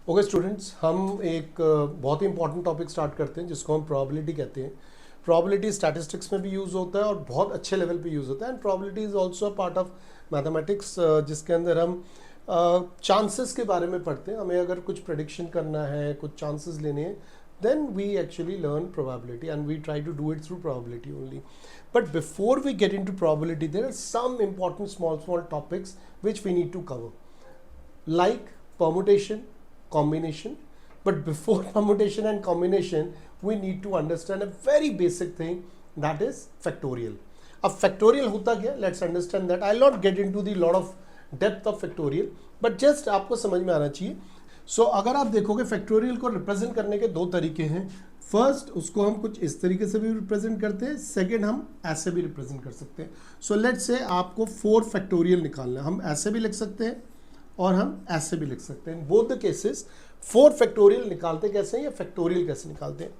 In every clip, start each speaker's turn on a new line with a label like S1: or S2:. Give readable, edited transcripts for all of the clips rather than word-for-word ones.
S1: Okay students, हम एक बहुत ही इंपॉर्टेंट टॉपिक स्टार्ट करते हैं जिसको हम प्रोबेबिलिटी कहते हैं। प्रोबेबिलिटी स्टैटिस्टिक्स में भी यूज़ होता है और बहुत अच्छे लेवल पे यूज़ होता है। And probability is also a part of mathematics, जिसके अंदर हम चांसेस के बारे में पढ़ते हैं। हमें अगर कुछ प्रेडिक्शन करना है, कुछ चांसेस लेने हैं, then we actually learn probability and we try to do it through probability only. But before we get into probability, there are some important small topics which we need to cover, like permutation, combination. But before permutation and combination, we need to understand a very basic thing, that is factorial. अब factorial होता क्या? Let's understand that. I'll not get into the lot of depth of factorial, but just आपको समझ में आना चाहिए. अगर आप देखोगे फैक्टोरियल को रिप्रेजेंट करने के दो तरीके हैं. फर्स्ट, उसको हम कुछ इस तरीके से भी रिप्रेजेंट करते हैं. सेकेंड, हम ऐसे भी रिप्रेजेंट कर सकते हैं. लेट्स से आपको 4 फैक्टोरियल निकालना है. हम ऐसे भी लिख सकते हैं और हम ऐसे भी लिख सकते हैं. बोथ द केसेस 4 फैक्टोरियल निकालते कैसे हैं या फैक्टोरियल कैसे निकालते हैं.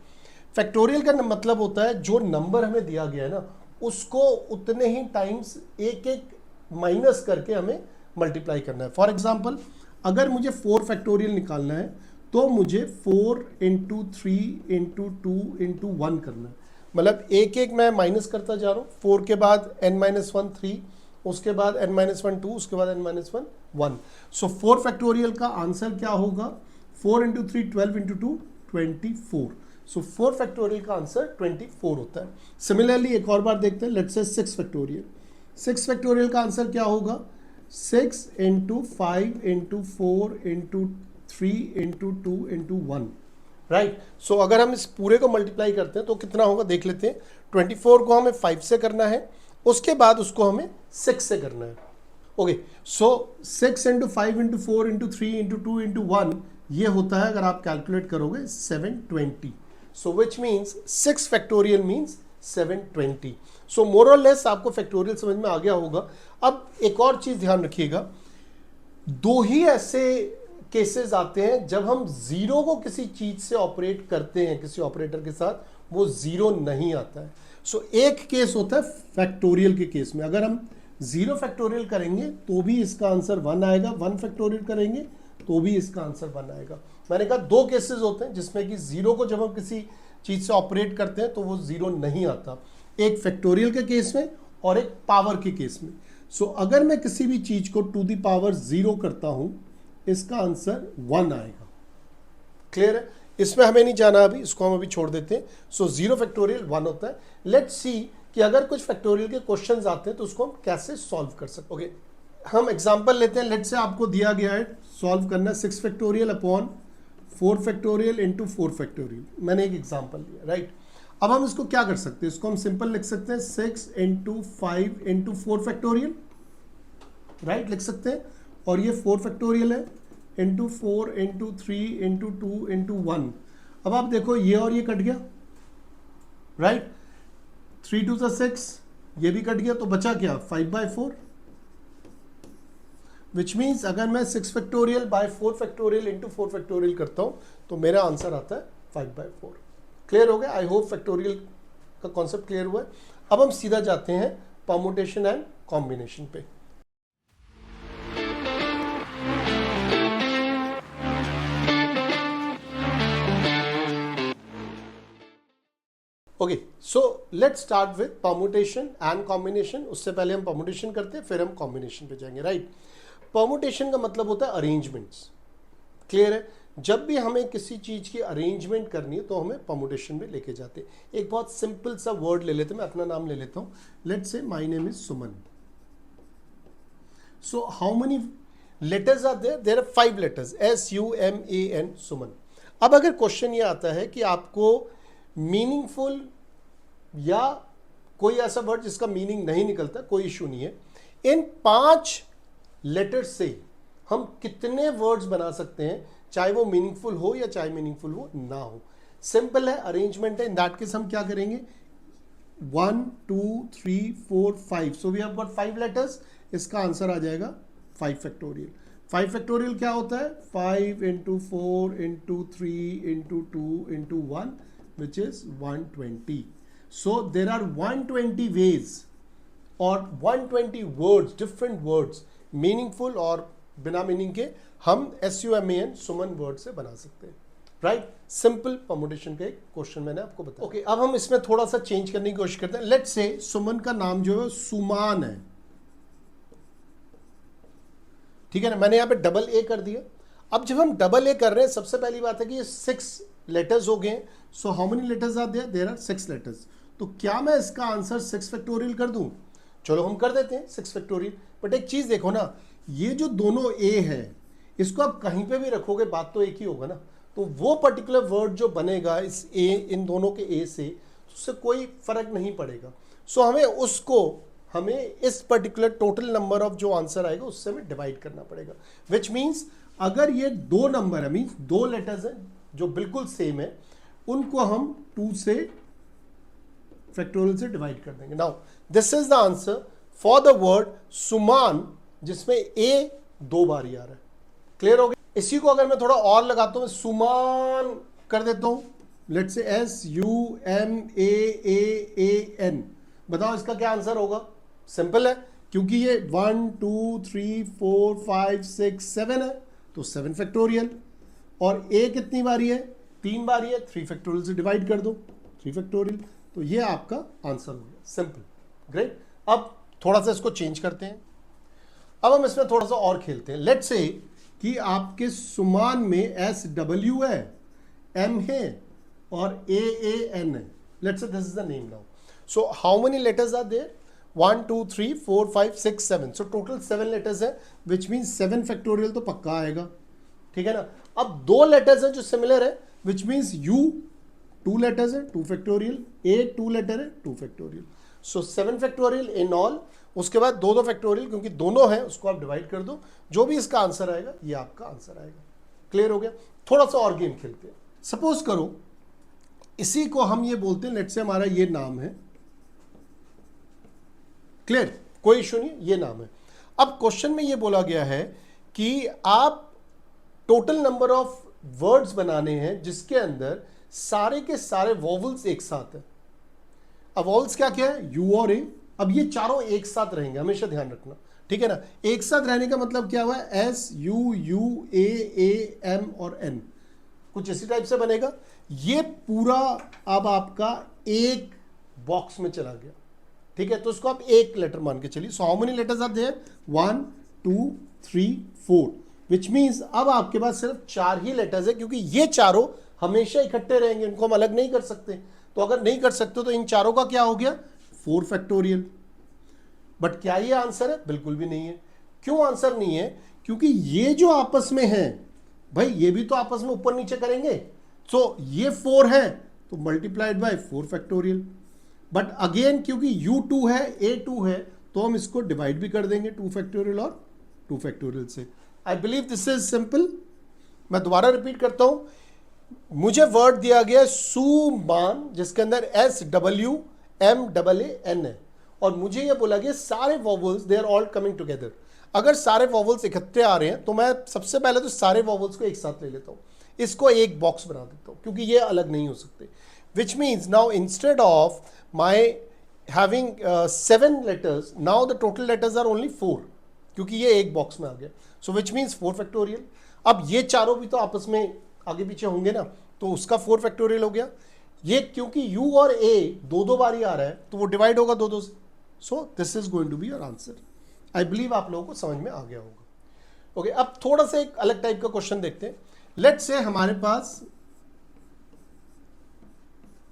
S1: फैक्टोरियल का मतलब होता है जो नंबर हमें दिया गया है ना, उसको उतने ही टाइम्स एक एक माइनस करके हमें मल्टीप्लाई करना है. फॉर एग्जाम्पल, अगर मुझे 4 फैक्टोरियल निकालना है तो मुझे 4 इंटू 3 इंटू 2 इंटू 1 करना है. मतलब एक एक मैं माइनस करता जा रहा हूँ. 4 के बाद n-1 3, उसके बाद n-1 2, उसके बाद n-1 1. 4 फैक्टोरियल का आंसर क्या होगा? 4 इंटू 3 12 इंटू 2 24. 4 फैक्टोरियल का आंसर 24 होता है. सिमिलरली एक और बार देखते हैं. Let's say 6 factorial. 6 फैक्टोरियल का आंसर क्या होगा? 6 into 5 into 4 into 3 into 2 into 1. Right. अगर हम इस पूरे को मल्टीप्लाई करते हैं तो कितना होगा देख लेते हैं. 24 को हमें 5 से करना है, उसके बाद उसको हमें 6 से करना है. Okay, 6 into 5 into 4 into 3 into 2 into 1, ये होता है अगर आप कैलकुलेट करोगे 720. Which means 6 factorial means 720. मोर और लेस आपको फैक्टोरियल समझ में आ गया होगा. अब एक और चीज ध्यान रखिएगा, दो ही ऐसे केसेस आते हैं जब हम जीरो को किसी चीज से ऑपरेट करते हैं, किसी ऑपरेटर के साथ, वो जीरो नहीं आता है. एक केस होता है फैक्टोरियल के केस में. अगर हम 0 फैक्टोरियल करेंगे तो भी इसका आंसर 1 आएगा. 1 फैक्टोरियल करेंगे तो भी इसका आंसर 1 आएगा. मैंने कहा दो केसेस होते हैं जिसमें कि जीरो को जब हम किसी चीज से ऑपरेट करते हैं तो वो जीरो नहीं आता. एक फैक्टोरियल के केस में और एक पावर के केस में. अगर मैं किसी भी चीज को टू द पावर 0 करता हूं, इसका आंसर 1 आएगा. क्लियर है? इसमें हमें नहीं जाना अभी, इसको हम अभी छोड़ देते हैं. 0 फैक्टोरियल 1 होता है. लेट्स सी कि अगर कुछ फैक्टोरियल के क्वेश्चंस आते हैं तो उसको हम कैसे सॉल्व कर सकते हैं. ओके, हम एग्जांपल लेते हैं. लेट्स से आपको दिया गया है सॉल्व करना 6 factorial upon 4 factorial into 4 factorial. मैंने एक एग्जांपल लिया. राइट. अब हम इसको क्या कर सकते हैं? इसको हम सिंपल लिख सकते हैं 6 इंटू 5 इंटू 4 फैक्टोरियल. राइट, लिख सकते हैं. और ये 4 फैक्टोरियल है इंटू 4 इंटू 3 इंटू 2 इंटू 1. अब आप देखो ये और ये कट गया. राइट. 3 2 6, ये भी कट गया, तो बचा क्या? 5/4. विच मीन्स अगर मैं 6 factorial by 4 factorial into 4 factorial करता हूं तो मेरा आंसर आता है 5/4. क्लियर हो गया? आई होप फैक्टोरियल का कॉन्सेप्ट क्लियर हुआ है. अब हम सीधा जाते हैं परमुटेशन एंड कॉम्बिनेशन पे. Okay, let's start with permutation and combination. उससे पहले हम परमुटेशन करते हैं, फिर हम कॉम्बिनेशन पे जाएंगे. राइट. परमुटेशन का मतलब होता है अरेंजमेंट्स. क्लियर है? जब भी हमें किसी चीज की अरेंजमेंट करनी है तो हमें परमुटेशन में लेके जाते हैं. एक बहुत सिंपल सा वर्ड ले लेते हैं. मैं अपना नाम ले लेता हूं. Let's say my name is Suman. How many letters are there? There are 5 letters. SUMAN, Suman. अब अगर क्वेश्चन ये आता है कि आपको मीनिंगफुल या कोई ऐसा वर्ड जिसका मीनिंग नहीं निकलता, कोई इशू नहीं है. इन 5 लेटर्स से हम कितने वर्ड्स बना सकते हैं, चाहे वो मीनिंगफुल हो या चाहे मीनिंगफुल वो ना हो. सिंपल है, अरेंजमेंट है. इन दैट केस हम क्या करेंगे? 1 2 3 4 5. So we have got 5 letters. इसका आंसर आ जाएगा 5 फैक्टोरियल. 5 फैक्टोरियल क्या होता है? 5 into 4 into 3 into 2 into 1, which is 120. There are 120 ways or 120 words, different words, meaningful or बिना मीनिंग के हम SUMAN सुमन वर्ड से बना सकते हैं, राइट। सिंपल परमुटेशन का एक क्वेश्चन मैंने आपको बताया। ओके, अब हम इसमें थोड़ा सा चेंज करने की कोशिश करते हैं। लेट्स से सुमन का नाम जो है सुमान है, ठीक है ना, मैंने यहां पे डबल ए कर दिया। अब जब हम डबल ए कर रहे हैं, सबसे पहली बात है कि ये 6 लेटर्स हो गए। So how many letters are there? There are 6 letters. तो क्या मैं इसका आंसर 6 फैक्टोरियल कर दूं? चलो हम कर देते हैं 6 फैक्टोरियल। बट एक चीज देखो ना, ये जो दोनों ए है, इसको आप कहीं पे भी रखोगे बात तो एक ही होगा ना। तो वो पर्टिकुलर वर्ड जो बनेगा इस ए, इन दोनों के ए से, उससे कोई फर्क नहीं पड़ेगा। सो हमें इस पर्टिकुलर टोटल नंबर ऑफ जो आंसर आएगा उससे हमें डिवाइड करना पड़ेगा। विच मीन्स अगर ये 2 नंबर है, मीन्स 2 लेटर्स हैं जो बिल्कुल सेम है, उनको हम 2 से फैक्टोरियल से डिवाइड कर देंगे। Now this is the answer for the word Suman, जिसमें ए 2 बार ही आ रहा है। क्लियर हो गया? इसी को अगर मैं थोड़ा और लगाता हूं, सुमान कर देता हूं, लेट्स से SUMAAAN। बताओ इसका क्या आंसर होगा? सिंपल है, क्योंकि ये 1 2 3 4 5 6 7 है, तो 7 फैक्टोरियल। और ए कितनी बारी है? 3 बारी है, 3 फैक्टोरियल से डिवाइड कर दो, 3 फैक्टोरियल। तो ये आपका आंसर हो गया। Simple, great. अब थोड़ा सा इसको चेंज करते हैं। अब हम इसमें थोड़ा सा और खेलते हैं। लेट्स से कि आपके सुमान में SW है, M है और AAN है। Let's say this is the name now. So how many letters are there? 1 2 3 4 5 6 7। So total 7 letters है, विच मीन्स 7 फैक्टोरियल तो पक्का आएगा, ठीक है ना। अब 2 लेटर्स हैं जो सिमिलर है, विच मीन्स U 2 लेटर्स है, 2 फैक्टोरियल, A 2 लेटर है, 2 factorial. So 7 factorial in all. उसके बाद 2 फैक्टोरियल, क्योंकि दोनों हैं उसको आप डिवाइड कर दो, जो भी इसका आंसर आएगा ये आपका आंसर आएगा। क्लियर हो गया? थोड़ा सा और गेम खेलते हैं। सपोज करो इसी को हम ये बोलते हैं, लेट्स से हमारा ये नाम है, क्लियर, कोई इशू नहीं, ये नाम है। अब क्वेश्चन में ये बोला गया है कि आप टोटल नंबर ऑफ वर्ड्स बनाने हैं जिसके अंदर सारे के सारे वोवल्स एक साथ है। अब वोवल्स क्या क्या है? यू और ए। अब ये चारों एक साथ रहेंगे, हमेशा ध्यान रखना, ठीक है ना। एक साथ रहने का मतलब क्या हुआ? SUUAAM और N, कुछ इसी टाइप से बनेगा। ये पूरा अब आपका एक बॉक्स में चला गया, ठीक है। तो इसको आप एक लेटर मान के चलिए। So how many letters are there? 1 2 3 4, which means अब आपके पास सिर्फ 4 ही लेटर्स है, क्योंकि ये चारों हमेशा इकट्ठे रहेंगे, इनको हम अलग नहीं कर सकते। तो अगर नहीं कर सकते तो इन चारों का क्या हो गया? 4 फैक्टोरियल। बट क्या ये आंसर है? बिल्कुल भी नहीं है। क्यों आंसर नहीं है? क्योंकि ये जो आपस में है भाई, ये भी तो आपस में ऊपर नीचे करेंगे। सो ये 4 है तो multiplied by 4 factorial. But again क्योंकि U2 है, A2 है, तो हम इसको डिवाइड भी कर देंगे 2 फैक्टोरियल और 2 फैक्टोरियल से। I believe this is simple. मैं दोबारा रिपीट करता हूं, मुझे वर्ड दिया गया सुमान, जिसके अंदर SWMAAN है, और मुझे यह बोला गया सारे vowels they are all coming together. अगर सारे वॉवल्स इकट्ठे आ रहे हैं तो मैं सबसे पहले तो सारे वॉवल्स को एक साथ ले लेता हूं, इसको एक बॉक्स बना देता हूं, क्योंकि ये अलग नहीं हो सकते। Which means now instead of my having 7 letters, now the total letters are only 4, क्योंकि ये एक बॉक्स में आ गया। So which means 4 factorial. अब ये चारों भी तो आपस में आगे पीछे होंगे ना, तो उसका 4 फैक्टोरियल हो गया। ये क्योंकि U और A 2-2 बार ही आ रहा है, तो वो डिवाइड होगा 2-2 से। So this is going to be your answer. I believe आप लोगों को समझ में आ गया होगा। ओके, अब थोड़ा सा एक अलग टाइप का क्वेश्चन देखते हैं। लेट्स से हमारे पास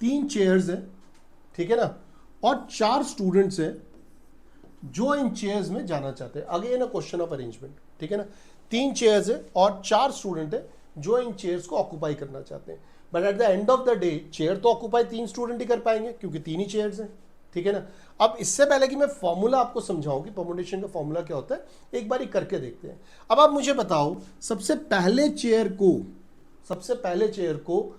S1: 3 चेयर्स हैं, ठीक है ना, और 4 स्टूडेंट्स हैं जो इन चेयर्स में जाना चाहते हैं। Again a question of arrangement, ठीक है ना। 3 चेयर्स है और 4 स्टूडेंट है जो इन चेयर्स को ऑक्यूपाई करना चाहते हैं। But at the end of the day chair तो ऑक्यूपाई 3 स्टूडेंट ही कर पाएंगे, क्योंकि 3 ही चेयर्स हैं, ठीक है ना। अब इससे पहले कि मैं फॉर्मूला आपको समझाऊं कि परमुटेशन का फॉर्मूला क्या होता है, एक बार करके देखते हैं। अब आप मुझे बताओ, सबसे पहले चेयर को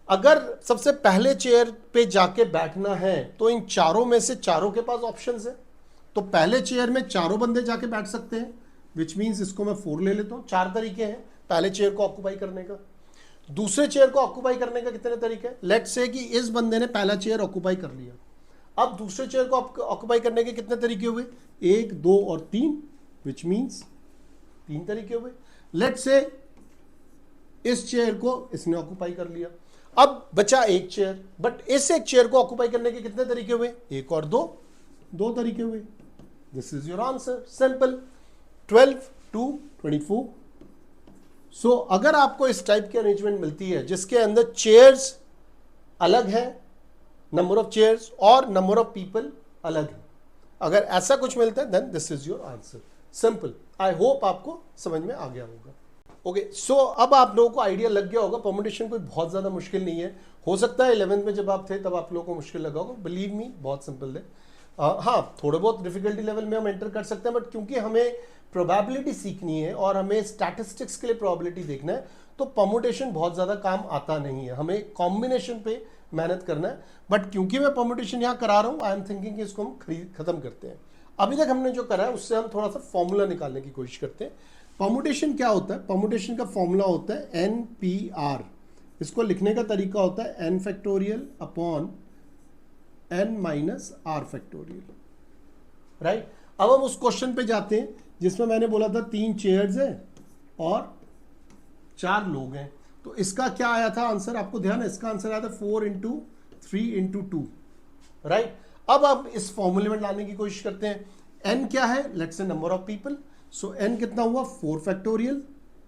S1: अगर सबसे पहले चेयर पे जाके बैठना है तो इन चारों में से चारों के पास ऑप्शंस है। तो पहले चेयर में चारों बंदे जाके बैठ सकते हैं, विच मीन्स इसको मैं 4 ले लेता हूं। 4 तरीके हैं पहले चेयर को ऑक्यूपाई करने का। दूसरे चेयर को ऑक्यूपाई करने का कितने तरीके हैं? लेट्स से कि इस बंदे ने पहला चेयर ऑक्यूपाई कर लिया, अब दूसरे चेयर को ऑक्यूपाई करने के कितने तरीके हुए? 1 2 और 3, विच मीन्स तीन तरीके हुए। लेट्स से इस चेयर को इसने ऑक्यूपाई कर लिया, अब बचा एक चेयर, बट इस एक चेयर को ऑक्यूपाई करने के कितने तरीके हुए? एक और दो तरीके हुए। This is your answer, simple, 12 to 24। सो अगर आपको इस टाइप की अरेंजमेंट मिलती है जिसके अंदर चेयर्स अलग है, नंबर ऑफ चेयर्स, और नंबर ऑफ पीपल अलग है, अगर ऐसा कुछ मिलता है then this is your answer, simple. I hope आपको समझ में आ गया होगा। ओके, सो अब आप लोगों को आइडिया लग गया होगा, परमुटेशन कोई बहुत ज्यादा मुश्किल नहीं है। हो सकता है 11th में जब आप थे तब आप लोगों को मुश्किल लगा होगा, बिलीव मी बहुत सिंपल है। हाँ, थोड़े बहुत डिफिकल्टी लेवल में हम एंटर कर सकते हैं, बट क्योंकि हमें प्रोबेबिलिटी सीखनी है और हमें स्टैटिस्टिक्स के लिए प्रोबेबिलिटी देखना है, तो परमुटेशन बहुत ज़्यादा काम आता नहीं है, हमें कॉम्बिनेशन पे मेहनत करना है। बट क्योंकि मैं परमुटेशन यहाँ करा रहा हूँ, आई एम थिंकिंग कि इसको हम खत्म करते हैं। अभी तक हमने जो करा है उससे हम थोड़ा सा फॉर्मूला निकालने की कोशिश करते हैं। परमुटेशन क्या होता है? परमुटेशन का फॉर्मूला होता है NPR। इसको लिखने का तरीका होता है n factorial upon n minus are factorial, right. अब हम उस क्वेश्चन पे जाते हैं जिसमें मैंने बोला था 3 चेयर्स हैं और 4 लोग हैं। तो इसका क्या आया था आंसर? आपको ध्यान है, इसका आंसर आया था 4 × 3 × 2, राइट। अब आप इस फॉर्मूले में लाने की कोशिश करते हैं। n क्या है? लेट्स से number of people, so n कितना हुआ? 4 फैक्टोरियल,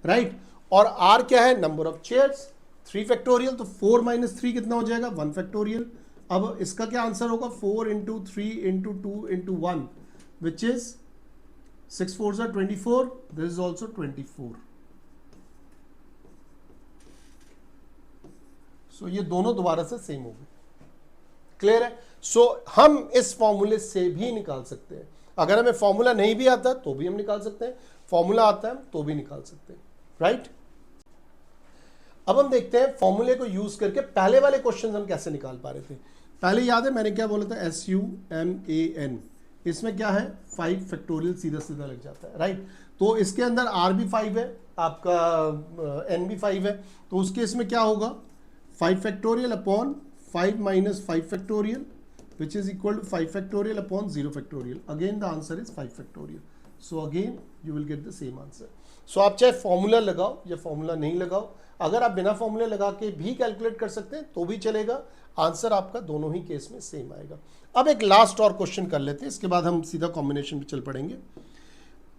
S1: राइट। और r क्या है? नंबर ऑफ चेयर्स, 3 फैक्टोरियल, तो 4 - 3 कितना हो जाएगा? 1 फैक्टोरियल। अब इसका क्या आंसर होगा? 4 × 3 × 2 × 1, which is 6 4s are 24, this is also 24। सो ये दोनों दोबारा से सेम हो गए, क्लियर है। सो हम इस फॉर्मूले से भी निकाल सकते हैं, अगर हमें फॉर्मूला नहीं भी आता तो भी हम निकाल सकते हैं, फॉर्मूला आता है तो भी निकाल सकते हैं, राइट। अब हम देखते हैं फॉर्मूले को यूज करके पहले वाले क्वेश्चन हम कैसे निकाल पा रहे थे। पहले याद है मैंने क्या बोला था? SUMAN, इसमें क्या है? 5 फैक्टोरियल सीधा सीधा लग जाता है, राइट। तो इसके अंदर R भी 5 है, आपका N भी 5 है, तो उस केस में क्या होगा? 5 factorial upon 5 - 5 factorial, which is equal to 5 factorial upon 0 factorial. Again the answer is 5 factorial, so again you will get the same answer. So आप चाहे फॉर्मूला लगाओ या फॉर्मूला नहीं लगाओ, अगर आप बिना फॉर्मूले लगा के भी कैलकुलेट कर सकते हैं तो भी चलेगा, आंसर आपका दोनों ही केस में सेम आएगा। अब एक लास्ट और क्वेश्चन कर लेते हैं, इसके बाद हम सीधा कॉम्बिनेशन पे चल पड़ेंगे।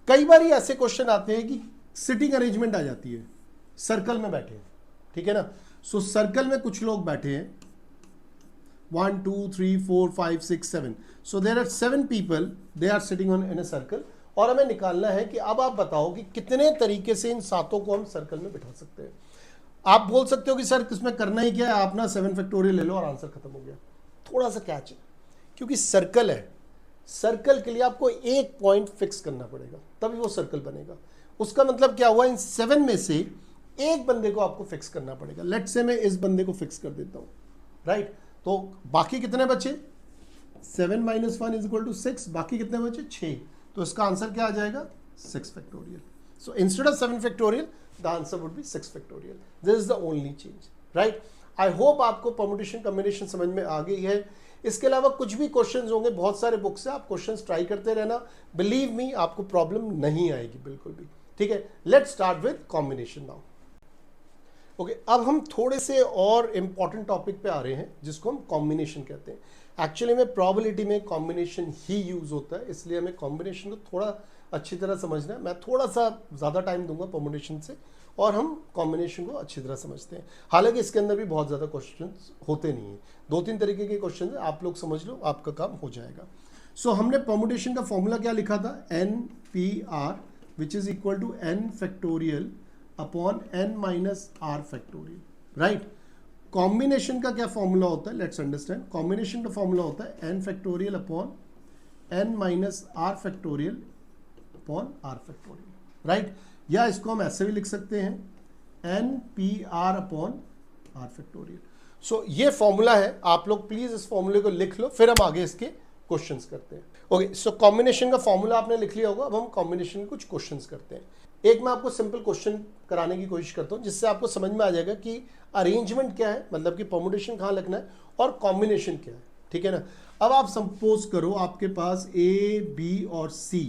S1: कई बार ऐसे क्वेश्चन आते हैं कि सिटिंग अरेंजमेंट आ जाती है, सर्कल में बैठे हैं, ठीक है ना। सो सर्कल में कुछ लोग बैठे हैं, 1 2 3 4 5 6 7, so there are 7 people, they are sitting on in a circle, और हमें निकालना है कि अब आप बताओ कि कितने तरीके से इन सातों को हम सर्कल में बिठा सकते हैं। आप बोल सकते हो कि सर इसमें करना ही क्या है, आप ना 7 फैक्टोरियल ले लो और आंसर खत्म हो गया। थोड़ा सा कैच है, क्योंकि सर्कल है, सर्कल के लिए आपको एक पॉइंट फिक्स करना पड़ेगा तभी वो सर्कल बनेगा। उसका मतलब क्या हुआ? इन 7 में से एक बंदे को आपको फिक्स करना पड़ेगा। लेट्स से मैं इस बंदे को फिक्स कर देता हूं, राइट। तो बाकी कितने बचे? 7 - 1 = 6, बाकी कितने बचे? 6। तो इसका आंसर क्या आ जाएगा? 6 factorial. So instead of 7 factorial the answer would be 6 factorial. This is the only change, right? I hope आपको permutation combination समझ में आ गई है। इसके अलावा कुछ भी क्वेश्चंस होंगे, बहुत सारे बुक्स से आप क्वेश्चंस ट्राई करते रहना, बिलीव मी आपको प्रॉब्लम नहीं आएगी बिल्कुल भी, ठीक है। Let's start with combination now. Okay, अब हम थोड़े से और इंपॉर्टेंट टॉपिक पे आ रहे हैं जिसको हम कॉम्बिनेशन कहते हैं। एक्चुअली में प्रोबेबिलिटी में कॉम्बिनेशन ही यूज होता है, इसलिए हमें कॉम्बिनेशन को थोड़ा अच्छी तरह समझना है। मैं थोड़ा सा ज़्यादा टाइम दूंगा परमुटेशन से और हम कॉम्बिनेशन को अच्छी तरह समझते हैं। हालांकि इसके अंदर भी बहुत ज़्यादा क्वेश्चन होते नहीं हैं, 2-3 तरीके के क्वेश्चन है, आप लोग समझ लो आपका काम हो जाएगा। सो हमने परमुटेशन का फॉर्मूला क्या लिखा था? NPR, which is equal to n factorial upon n minus are factorial, right. Combination का क्या फॉर्मूला होता है? Let's understand. कॉम्बिनेशन का फॉर्मूला होता है n factorial upon n minus are factorial upon R factorial, right. या इसको हम ऐसे भी लिख सकते हैं, NPR अपॉन आर फैक्टोरियल। सो ये फॉर्मूला है, आप लोग प्लीज इस फॉर्मूले को लिख लो, फिर हम आगे इसके क्वेश्चंस करते हैं। ओके, सो कॉम्बिनेशन का फॉर्मूला आपने लिख लिया होगा। अब हम कॉम्बिनेशन के कुछ क्वेश्चंस करते हैं। एक मैं आपको सिंपल क्वेश्चन कराने की कोशिश करता हूं जिससे आपको समझ में आ जाएगा कि अरेंजमेंट क्या है, मतलब कि परमुटेशन कहां लगना है और कॉम्बिनेशन क्या है, ठीक है ना। अब आप सपोज करो आपके पास A, B और C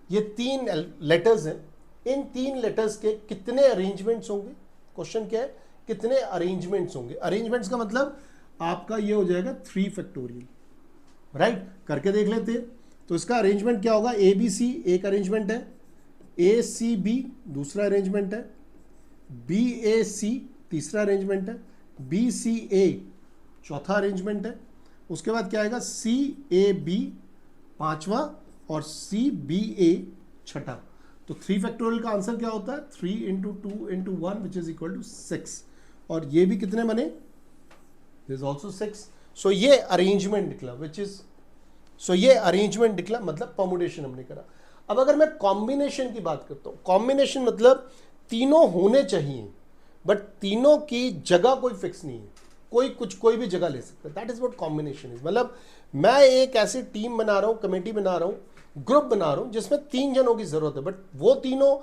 S1: ये 3 लेटर्स हैं। इन 3 लेटर्स के कितने अरेंजमेंट्स होंगे? क्वेश्चन क्या है, कितने अरेंजमेंट्स होंगे? अरेंजमेंट्स का मतलब आपका ये हो जाएगा 3 फैक्टोरियल, राइट? करके देख लेते हैं। तो इसका अरेंजमेंट क्या होगा? ए बी सी एक अरेंजमेंट है, ए सी बी दूसरा अरेंजमेंट है, बी ए सी तीसरा अरेंजमेंट है, बी सी ए चौथा अरेंजमेंट है, उसके बाद क्या आएगा? सी ए बी पांचवा और सी बी ए छठा। तो 3 फैक्टोरियल का आंसर क्या होता है? 3 into 2 into 1 which is equal to 6। और ये भी कितने बने? This also 6। सो ये अरेंजमेंट निकला विच इज, सो ये अरेंजमेंट निकला, मतलब परमुटेशन हमने करा। अब अगर मैं कॉम्बिनेशन की बात करता हूं, कॉम्बिनेशन मतलब तीनों होने चाहिए बट तीनों की जगह कोई फिक्स नहीं है, कोई भी जगह ले सकता है। That is what combination is. मतलब मैं एक ऐसी टीम बना रहा हूं, कमेटी बना रहा हूं, ग्रुप बना रहा हूं जिसमें 3 जनों की जरूरत है, बट वो तीनों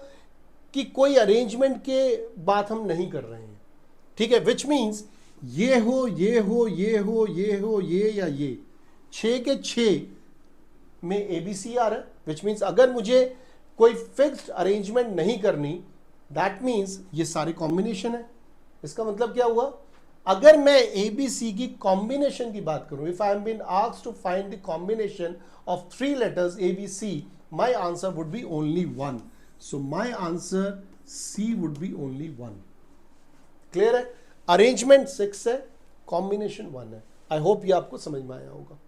S1: की कोई अरेंजमेंट के बात हम नहीं कर रहे हैं, ठीक है? विच मीन्स ये हो, ये हो, ये हो, ये हो, ये या ये 6 के 6 में एबीसी आ रहा है, विच मीन्स अगर मुझे कोई फिक्स्ड अरेंजमेंट नहीं करनी, दैट मीन्स ये सारे कॉम्बिनेशन है। इसका मतलब क्या हुआ? अगर मैं एबीसी की कॉम्बिनेशन की बात करूं, if I am been asked to find the combination of 3 letters ABC, my answer would be only 1। So my answer see would be only 1। Clear है? अरेंजमेंट 6 है, कॉम्बिनेशन 1 है। आई होप ये आपको समझ में आया होगा।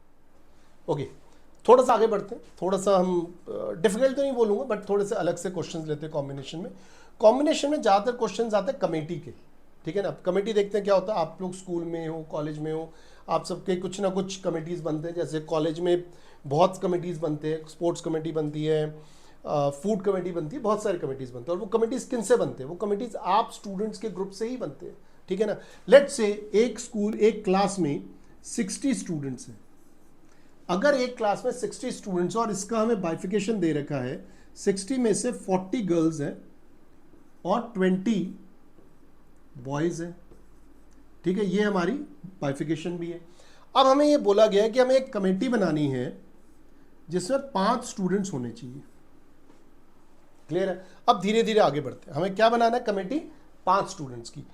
S1: ओके, थोड़ा सा आगे बढ़ते हैं। थोड़ा सा हम डिफिकल्ट तो नहीं बोलूंगा बट थोड़े से अलग से क्वेश्चंस लेते हैं कॉम्बिनेशन में। कॉम्बिनेशन में ज़्यादातर क्वेश्चंस आते हैं कमेटी के, ठीक है ना? कमेटी देखते हैं क्या होता है। आप लोग स्कूल में हो, कॉलेज में हो, आप सबके कुछ ना कुछ कमेटीज़ बनते हैं। जैसे कॉलेज में बहुत कमेटीज़ बनते हैं, स्पोर्ट्स कमेटी बनती है, फूड कमेटी बनती है, बहुत सारी कमेटीज़ बनती है। और वो कमेटीज़ किन से बनते हैं? वो कमेटीज़ आप स्टूडेंट्स के ग्रुप से ही बनते हैं, ठीक है ना? लेट्स से एक स्कूल, एक क्लास में 60 स्टूडेंट्स हैं। अगर एक क्लास में 60 स्टूडेंट्स, और इसका हमें बाइफिकेशन दे रखा है, 60 में से 40 गर्ल्स हैं और 20 बॉयज हैं, ठीक है? ये हमारी बाइफिकेशन भी है। अब हमें ये बोला गया है कि हमें एक कमेटी बनानी है जिसमें 5 स्टूडेंट्स होने चाहिए। क्लियर है? अब धीरे धीरे आगे बढ़ते हैं। हमें क्या बनाना है? कमेटी 5 स्टूडेंट्स की।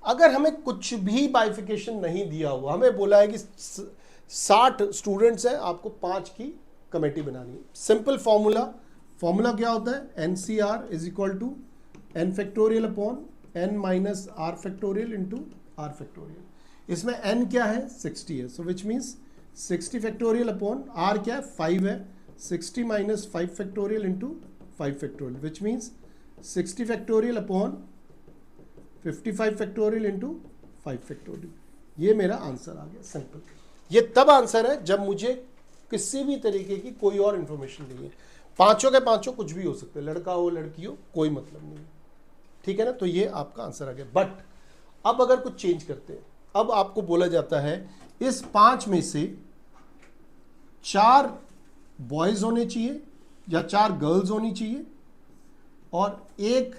S1: अगर हमें कुछ भी बाइफिकेशन नहीं दिया हुआ, हमें बोला है कि 60 स्टूडेंट्स हैं, आपको 5 की कमेटी बनानी है। सिंपल फॉर्मूला क्या होता है? NCr is equal to n factorial upon n minus are factorial into r factorial. इसमें एन क्या है? 60 है, so which means 60 factorial upon r क्या है? 5 है, 60 माइनस 5 factorial into 5 factorial, which means 60 factorial upon 55 factorial into 5 factorial. ये मेरा आंसर आ गया, सिंपल। ये तब आंसर है जब मुझे किसी भी तरीके की कोई और इंफॉर्मेशन नहीं है। पांचों के पांचों कुछ भी हो सकते हैं, लड़का हो लड़की हो, कोई मतलब नहीं है, ठीक है ना? तो ये आपका आंसर आ गया। बट अब अगर कुछ चेंज करते हैं, अब आपको बोला जाता है इस 5 में से 4 बॉयज होने चाहिए या 4 गर्ल्स होनी चाहिए और 1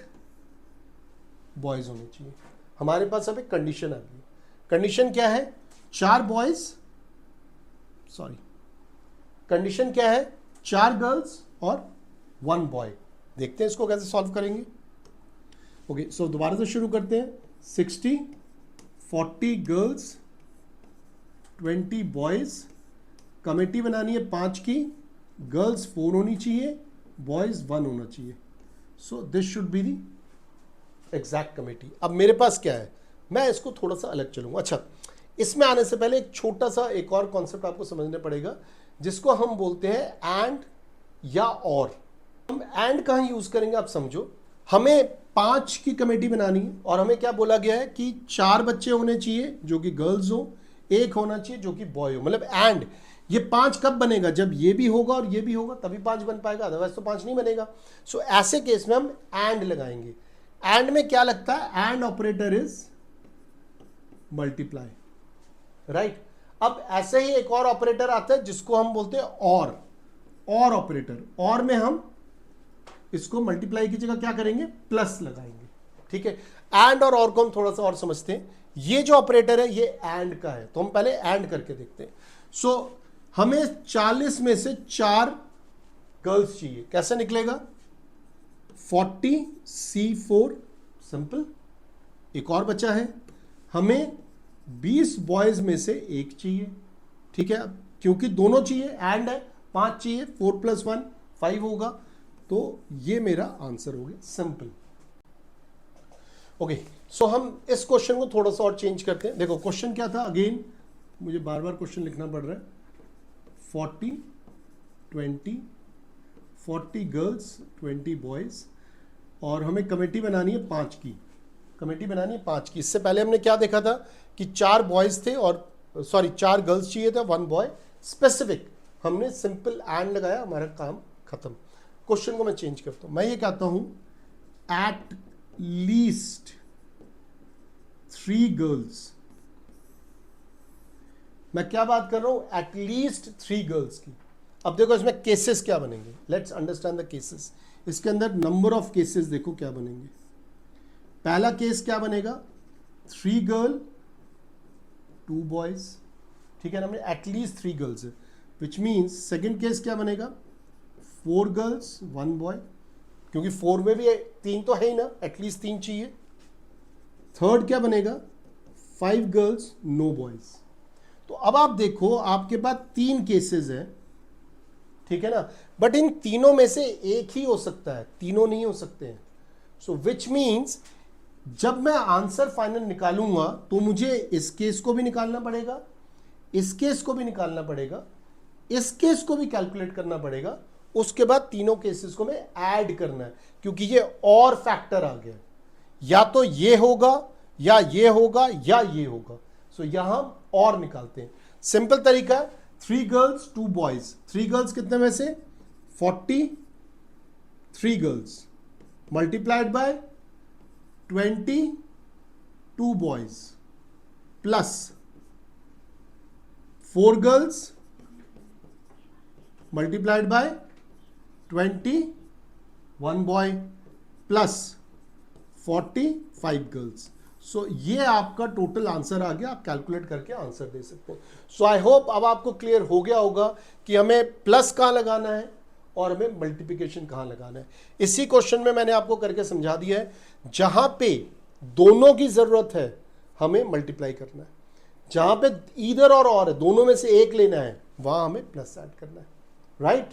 S1: बॉयज होने चाहिए। हमारे पास अब एक कंडीशन आ गई। कंडीशन क्या है? 4 बॉयज, सॉरी, कंडीशन क्या है? 4 गर्ल्स और 1 बॉय। देखते हैं इसको कैसे सॉल्व करेंगे। ओके, सो दोबारा से शुरू करते हैं। 60, 40 गर्ल्स, 20 बॉयज, कमेटी बनानी है 5 की, गर्ल्स 4 होनी चाहिए, बॉयज 1 होना चाहिए। So this should be the exact committee. अब मेरे पास क्या है? मैं इसको थोड़ा सा अलग चलूंगा। अच्छा, इसमें आने से पहले एक छोटा सा एक और कॉन्सेप्ट आपको समझना पड़ेगा, जिसको हम बोलते हैं एंड या और। हम एंड कहां यूज करेंगे आप समझो। हमें 5 की कमेटी बनानी है और हमें क्या बोला गया है कि 4 बच्चे होने चाहिए जो कि गर्ल्स हो, 1 होना चाहिए जो कि बॉय हो। मतलब एंड ये 5 कब बनेगा? जब ये भी होगा और ये भी होगा तभी 5 बन पाएगा, अदरवाइज तो 5 नहीं बनेगा। सो ऐसे केस में हम एंड लगाएंगे। एंड में क्या लगता है? And operator is multiply, right? अब ऐसे ही एक और ऑपरेटर आता है जिसको हम बोलते हैं और ऑपरेटर। और में हम इसको मल्टीप्लाई की जगह क्या करेंगे? प्लस लगाएंगे, ठीक है? एंड और को हम थोड़ा सा और समझते हैं। ये जो ऑपरेटर है ये एंड का है, तो हम पहले एंड करके देखते हैं। सो हमें 40 में से 4 गर्ल्स चाहिए। कैसे निकलेगा? 40C4 simple. एक और बचा है, हमें 20 बॉयज में से एक चाहिए, ठीक है, क्योंकि दोनों चाहिए, एंड है, 5 चाहिए, 4 + 1 5 होगा, तो ये मेरा आंसर हो गया, सिंपल। ओके, सो हम इस क्वेश्चन को थोड़ा सा और चेंज करते हैं। देखो क्वेश्चन क्या था, अगेन मुझे बार बार क्वेश्चन लिखना पड़ रहा है। 40 20 40 गर्ल्स 20 बॉयज, और हमें कमेटी बनानी है 5 की, कमेटी बनानी है 5 की। इससे पहले हमने क्या देखा था कि 4 बॉयज थे और 4 गर्ल्स चाहिए था, 1 बॉय स्पेसिफिक, हमने सिंपल एंड लगाया, हमारा काम खत्म। क्वेश्चन को मैं चेंज करता हूं, मैं ये कहता हूं एट लीस्ट 3 गर्ल्स। मैं क्या बात कर रहा हूं, एट लीस्ट 3 गर्ल्स की। अब देखो इसमें केसेस क्या बनेंगे, लेट्स अंडरस्टैंड द केसेस। इसके अंदर नंबर ऑफ केसेस देखो क्या बनेंगे। पहला केस क्या बनेगा, 3 गर्ल 2 बॉयज, ठीक है ना, हमने एटलीस्ट 3 गर्ल्स है, विच मीन्स सेकेंड केस क्या बनेगा, 4 गर्ल्स 1 बॉय, क्योंकि 4 में भी 3 तो है ही ना, एटलीस्ट 3 चाहिए। थर्ड क्या बनेगा, 5 गर्ल्स नो बॉयज। तो अब आप देखो आपके पास 3 केसेस हैं, ठीक है ना, बट इन तीनों में से एक ही हो सकता है, तीनों नहीं हो सकते हैं। सो विच मीन्स जब मैं आंसर फाइनल निकालूंगा तो मुझे इस केस को भी निकालना पड़ेगा, इस केस को भी निकालना पड़ेगा, इस केस को भी कैलकुलेट करना पड़ेगा, उसके बाद तीनों केसेस को मैं ऐड करना है, क्योंकि ये और फैक्टर आ गया, या तो ये होगा या ये होगा या ये होगा। सो यहां हम और निकालते हैं, सिंपल तरीका है, 3 गर्ल्स 2 बॉयज, 3 गर्ल्स कितने में से 40, 3 girls multiplied by 22 boys plus 4 girls multiplied by 21 boy plus 45 girls. So ये आपका टोटल आंसर आ गया, आप कैलकुलेट करके आंसर दे सकते हैं। सो आई होप अब आपको क्लियर हो गया होगा कि हमें प्लस कहाँ लगाना है और हमें मल्टीप्लिकेशन कहाँ लगाना है। इसी क्वेश्चन में मैंने आपको करके समझा दिया है, जहां पे दोनों की जरूरत है हमें मल्टीप्लाई करना है, जहां पे ईदर और है, दोनों में से एक लेना है, वहां हमें प्लस ऐड करना है, राइट।